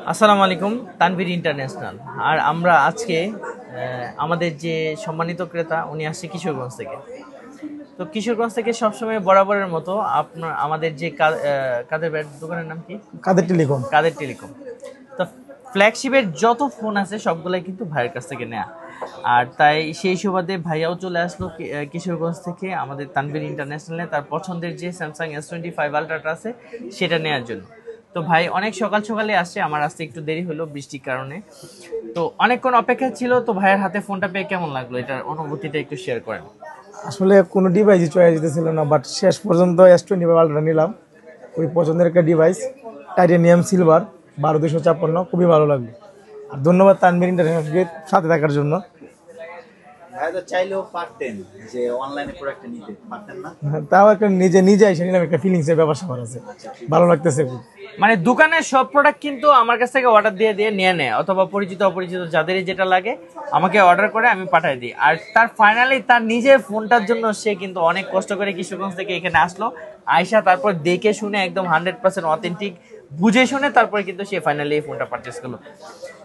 আসসালামু আলাইকুম, তানভীর ইন্টারন্যাশনাল। আর আমরা আজকে আমাদের যে সম্মানিত ক্রেতা উনি আসছে কিশোরগঞ্জ থেকে। তো কিশোরগঞ্জ থেকে সবসময় বরাবরের মতো আপনার আমাদের যে কাদের ব্যাট দোকানের নাম কি? কাদের টেলিকম। কাদের টেলিকম। তো ফ্ল্যাগশিপের যত ফোন আছে সবগুলাই কিন্তু ভাইয়ের কাছ থেকে নেওয়া। আর তাই সেই সুবাদে ভাইয়াও চলে আসলো কিশোরগঞ্জ থেকে আমাদের তানভীর ইন্টারন্যাশনালে তার পছন্দের যে স্যামসাং S25 আলট্রাটা আছে সেটা নেওয়ার জন্য। তো ভাই অনেক সকাল সকালে আসছে, আমার আসতে একটু দেরি হলো বৃষ্টির কারণে। তো অনেকক্ষণ অপেক্ষা ছিল। তো ভাইয়ের হাতে ফোনটা পেয়ে কেমন লাগলো, এটার অনুভূতিটা একটু শেয়ার করেন। আসলে কোনো ডিভাইসই চয়েস দিতেছিল না, বাট শেষ পর্যন্ত S25 আলট্রা নিলাম। ওই পছন্দের একটা ডিভাইস, টাইটানিয়াম সিলভার 12256, খুবই ভালো লাগলো। আর ধন্যবাদ তানভীর ইন্টারন্যাশনালকে সাথে থাকার জন্য। ভাই তো চাইলেও পারতেন যে অনলাইনে প্রোডাক্টটা নিতে পারতেন না? তাও একটা নিজে এসে নিলাম, একটা ফিলিংসের ব্যাপার স্যাপার আছে, ভালো লাগতেছে খুব। মানে দোকানের সব প্রোডাক্ট কিন্তু আমার কাছ থেকে অর্ডার দিয়ে নিয়ে নেয়, অথবা পরিচিত অপরিচিত যাদেরই যেটা লাগে আমাকে অর্ডার করে আমি পাঠিয়ে দিই। আর তার ফাইনালি তার নিজের ফোনটার জন্য সে কিন্তু অনেক কষ্ট করে কিশোরগঞ্জ থেকে এখানে আসলো, আয়সা তারপর দেখে শুনে একদম 100% অথেন্টিক বুঝে শুনে তারপরে কিন্তু সে ফাইনালি এই ফোনটা পারচেস করলো।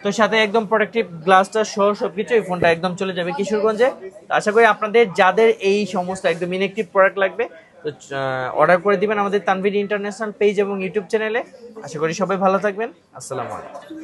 তো সাথে একদম প্রোটেক্টিভ গ্লাসটা সহ সবকিছু, এই ফোনটা একদম চলে যাবে কিশোরগঞ্জে। তো আশা করি আপনাদের যাদের এই সমস্ত একদম ইনেকটিভ প্রোডাক্ট লাগবে তো অর্ডার করে দিবেন আমাদের তানভীর ইন্টারন্যাশনাল পেজ এবং ইউটিউব চ্যানেলে। আশা করি সবাই ভালো থাকবেন। আসসালামু আলাইকুম।